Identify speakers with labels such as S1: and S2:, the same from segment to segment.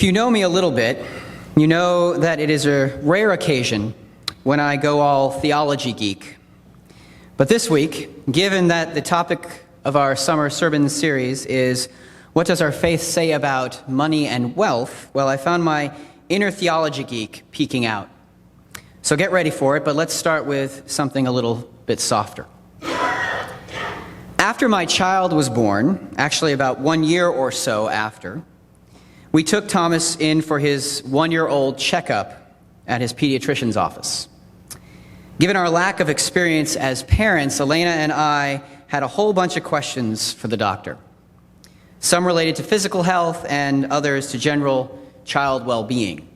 S1: If you know me a little bit, you know that it is a rare occasion when I go all Theology Geek. But this week, given that the topic of our summer sermon series is, what does our faith say about money and wealth? Well, I found my inner Theology Geek peeking out. So get ready for it, but let's start with something a little bit softer. After my child was born, actually about 1 year or so after, we took Thomas in for his 1-year-old checkup at his pediatrician's office. Given our lack of experience as parents, Elena and I had a whole bunch of questions for the doctor. Some related to physical health and others to general child well-being.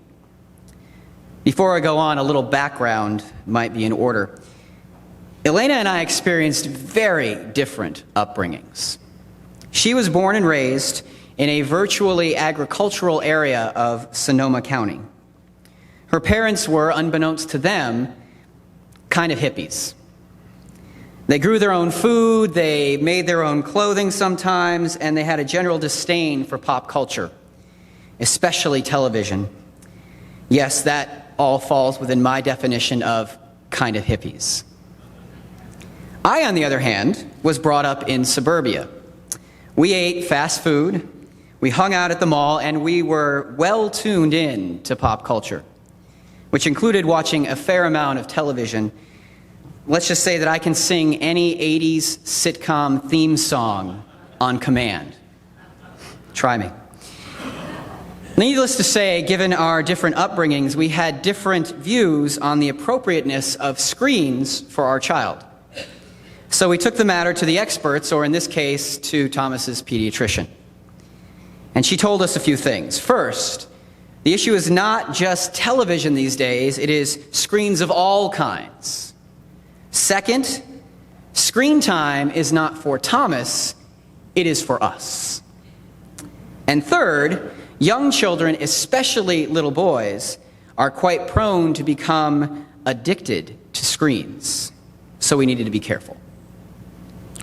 S1: Before I go on, a little background might be in order. Elena and I experienced very different upbringings. She was born and raised in a virtually agricultural area of Sonoma County. Her parents were, unbeknownst to them, kind of hippies. They grew their own food, they made their own clothing sometimes, and they had a general disdain for pop culture, especially television. Yes, that all falls within my definition of kind of hippies. I, on the other hand, was brought up in suburbia. We ate fast food, we hung out at the mall, and we were well tuned in to pop culture, which included watching a fair amount of television. Let's just say that I can sing any 80s sitcom theme song on command. Try me. Needless to say, given our different upbringings, we had different views on the appropriateness of screens for our child. So we took the matter to the experts, or in this case, to Thomas's pediatrician. And she told us a few things. First, the issue is not just television these days, it is screens of all kinds. Second, screen time is not for Thomas, it is for us. And third, young children, especially little boys, are quite prone to become addicted to screens. So we needed to be careful.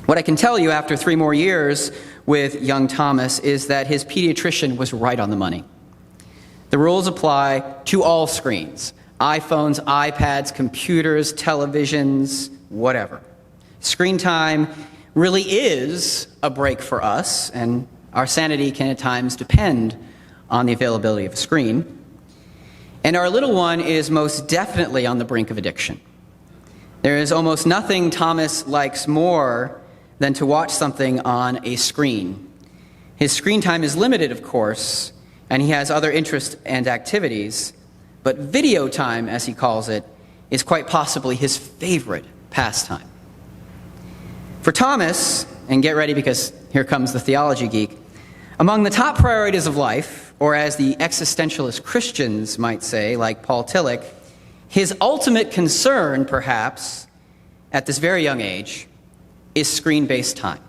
S1: What I can tell you after 3 more years with young Thomas is that his pediatrician was right on the money. The rules apply to all screens: iPhones, iPads, computers, televisions, whatever. Screen time really is a break for us, and our sanity can at times depend on the availability of a screen. And our little one is most definitely on the brink of addiction. There is almost nothing Thomas likes more than to watch something on a screen. His screen time is limited, of course, and he has other interests and activities, but video time, as he calls it, is quite possibly his favorite pastime. For Thomas, and get ready because here comes the Theology Geek, among the top priorities of life, or as the existentialist Christians might say, like Paul Tillich, his ultimate concern, perhaps, at this very young age, is screen-based time.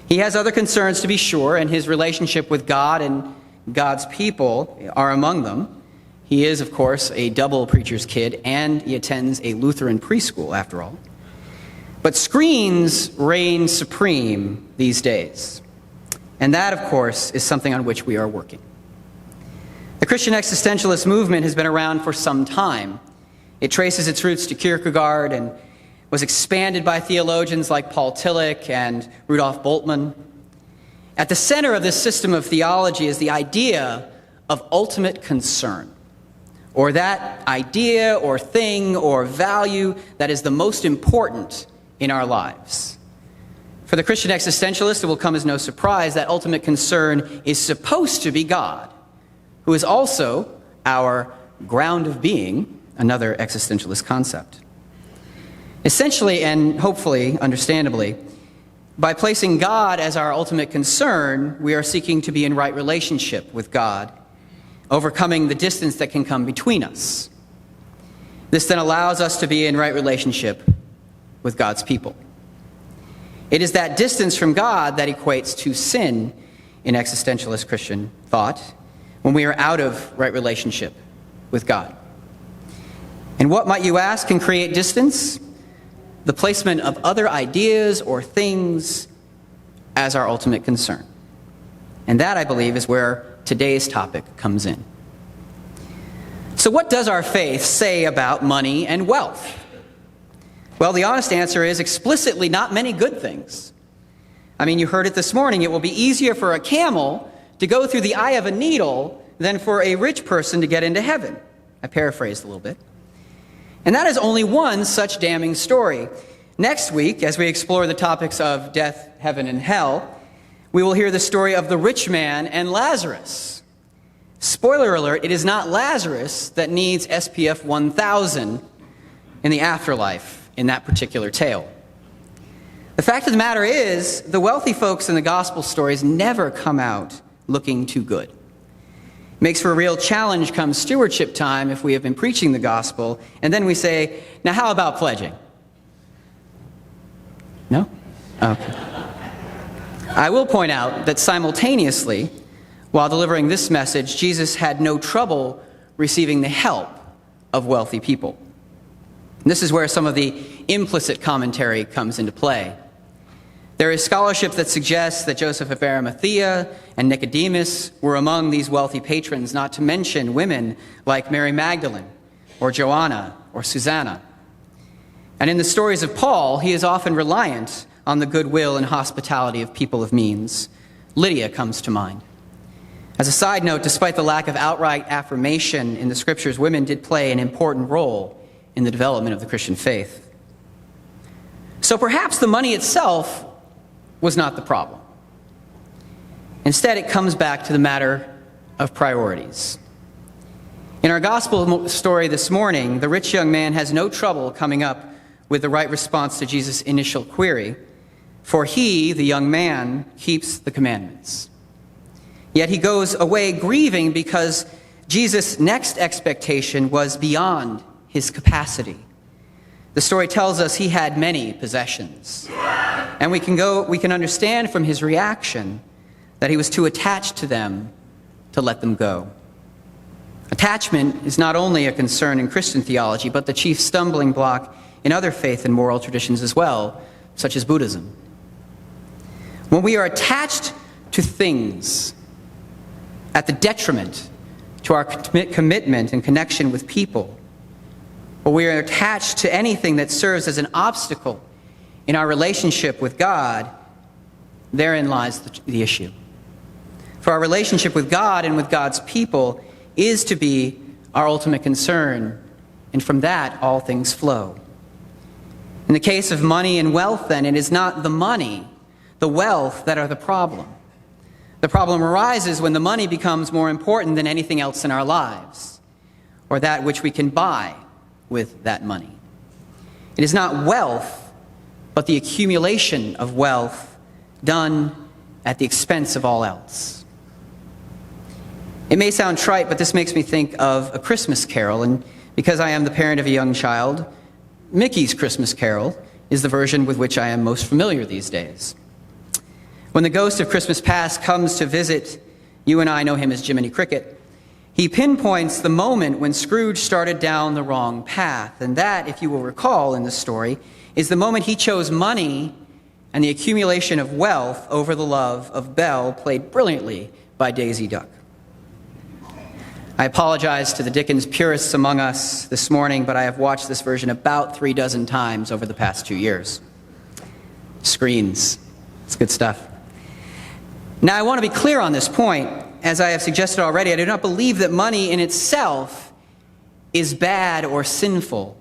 S1: He has other concerns, to be sure, and his relationship with God and God's people are among them. He is, of course, a double preacher's kid, and he attends a Lutheran preschool, after all. But screens reign supreme these days. And that, of course, is something on which we are working. The Christian existentialist movement has been around for some time. It traces its roots to Kierkegaard and was expanded by theologians like Paul Tillich and Rudolf Bultmann. At the center of this system of theology is the idea of ultimate concern, or that idea or thing or value that is the most important in our lives. For the Christian existentialist, it will come as no surprise that ultimate concern is supposed to be God, who is also our ground of being, another existentialist concept. Essentially, and hopefully understandably, by placing God as our ultimate concern, we are seeking to be in right relationship with God, overcoming the distance that can come between us. This then allows us to be in right relationship with God's people. It is that distance from God that equates to sin in existentialist Christian thought, when we are out of right relationship with God. And what, might you ask, can create distance? The placement of other ideas or things as our ultimate concern. And that, I believe, is where today's topic comes in. So what does our faith say about money and wealth? Well, the honest answer is explicitly not many good things. I mean, you heard it this morning. It will be easier for a camel to go through the eye of a needle than for a rich person to get into heaven. I paraphrased a little bit. And that is only one such damning story. Next week, as we explore the topics of death, heaven, and hell, we will hear the story of the rich man and Lazarus. Spoiler alert, it is not Lazarus that needs SPF 1000 in the afterlife in that particular tale. The fact of the matter is, the wealthy folks in the gospel stories never come out looking too good. It makes for a real challenge come stewardship time if we have been preaching the gospel, and then we say, now how about pledging? No? Okay. I will point out that simultaneously, while delivering this message, Jesus had no trouble receiving the help of wealthy people. And this is where some of the implicit commentary comes into play. There is scholarship that suggests that Joseph of Arimathea and Nicodemus were among these wealthy patrons, not to mention women like Mary Magdalene or Joanna or Susanna. And in the stories of Paul, he is often reliant on the goodwill and hospitality of people of means. Lydia comes to mind. As a side note, despite the lack of outright affirmation in the scriptures, women did play an important role in the development of the Christian faith. So perhaps the money itself was not the problem. Instead, it comes back to the matter of priorities. In our gospel story this morning, the rich young man has no trouble coming up with the right response to Jesus' initial query, for he, the young man, keeps the commandments. Yet he goes away grieving because Jesus' next expectation was beyond his capacity. The story tells us he had many possessions. And we can understand from his reaction that he was too attached to them to let them go. Attachment is not only a concern in Christian theology, but the chief stumbling block in other faith and moral traditions as well, such as Buddhism. When we are attached to things at the detriment to our commitment and connection with people, or we are attached to anything that serves as an obstacle in our relationship with God, therein lies the issue. For our relationship with God and with God's people is to be our ultimate concern, and from that all things flow. In the case of money and wealth, then, it is not the money, the wealth that are the problem. The problem arises when the money becomes more important than anything else in our lives, or that which we can buy with that money. It is not wealth, but the accumulation of wealth done at the expense of all else. It may sound trite, but this makes me think of A Christmas Carol, and because I am the parent of a young child, Mickey's Christmas Carol is the version with which I am most familiar these days. When the ghost of Christmas past comes to visit, you and I know him as Jiminy Cricket, he pinpoints the moment when Scrooge started down the wrong path. And that, if you will recall in the story, is the moment he chose money and the accumulation of wealth over the love of Belle, played brilliantly by Daisy Duck. I apologize to the Dickens purists among us this morning, but I have watched this version about 36 times over the past 2 years. Screens. It's good stuff. Now, I want to be clear on this point. As I have suggested already, I do not believe that money in itself is bad or sinful.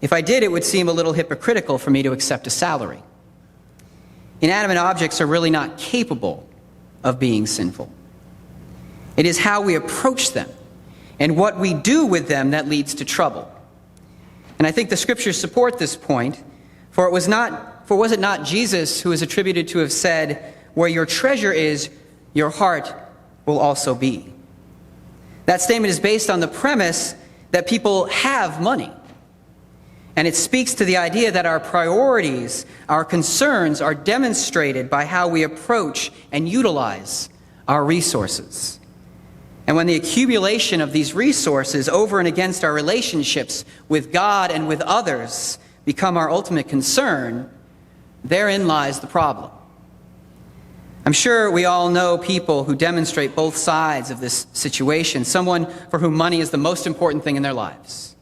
S1: If I did, it would seem a little hypocritical for me to accept a salary. Inanimate objects are really not capable of being sinful. It is how we approach them and what we do with them that leads to trouble. And I think the scriptures support this point, for was it not Jesus who is attributed to have said, "Where your treasure is, your heart will also be." That statement is based on the premise that people have money. And it speaks to the idea that our priorities, our concerns, are demonstrated by how we approach and utilize our resources. And when the accumulation of these resources over and against our relationships with God and with others become our ultimate concern, therein lies the problem. I'm sure we all know people who demonstrate both sides of this situation, someone for whom money is the most important thing in their lives,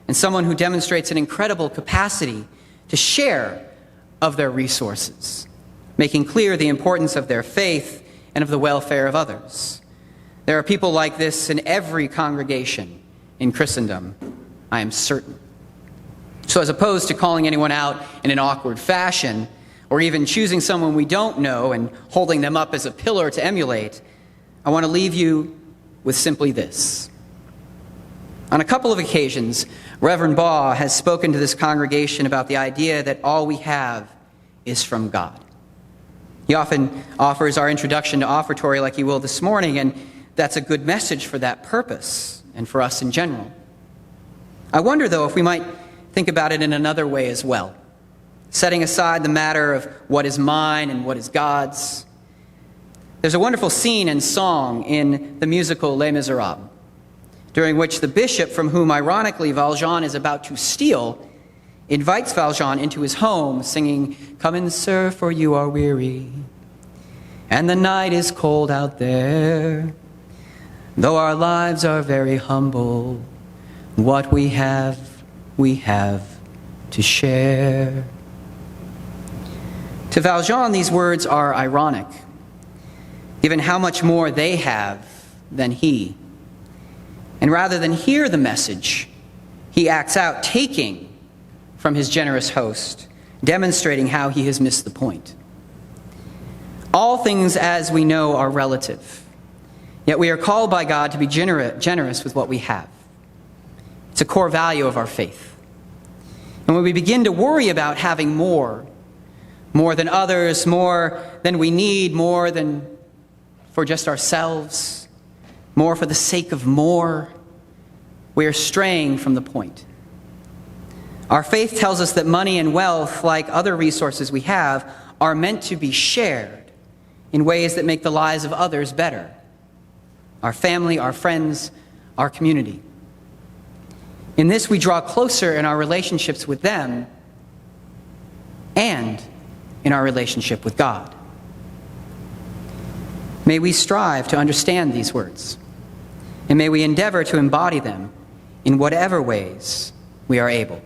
S1: and someone who demonstrates an incredible capacity to share of their resources, making clear the importance of their faith and of the welfare of others. There are people like this in every congregation in Christendom, I am certain. So as opposed to calling anyone out in an awkward fashion, or even choosing someone we don't know and holding them up as a pillar to emulate, I want to leave you with simply this. On a couple of occasions, Reverend Baugh has spoken to this congregation about the idea that all we have is from God. He often offers our introduction to offertory like he will this morning, and that's a good message for that purpose and for us in general. I wonder, though, if we might think about it in another way as well, setting aside the matter of what is mine and what is God's. There's a wonderful scene and song in the musical Les Miserables, during which the bishop, from whom ironically Valjean is about to steal, invites Valjean into his home, singing, "Come in, sir, for you are weary, and the night is cold out there. Though our lives are very humble, what we have to share." To Valjean, these words are ironic, given how much more they have than he. And rather than hear the message, he acts out, taking from his generous host, demonstrating how he has missed the point. All things, as we know, are relative, yet we are called by God to be generous with what we have. It's a core value of our faith. And when we begin to worry about having more than others, more than we need, more than for just ourselves, more for the sake of more, we are straying from the point. Our faith tells us that money and wealth, like other resources we have, are meant to be shared in ways that make the lives of others better. Our family, our friends, our community. In this, we draw closer in our relationships with them and in our relationship with God. May we strive to understand these words, and may we endeavor to embody them in whatever ways we are able.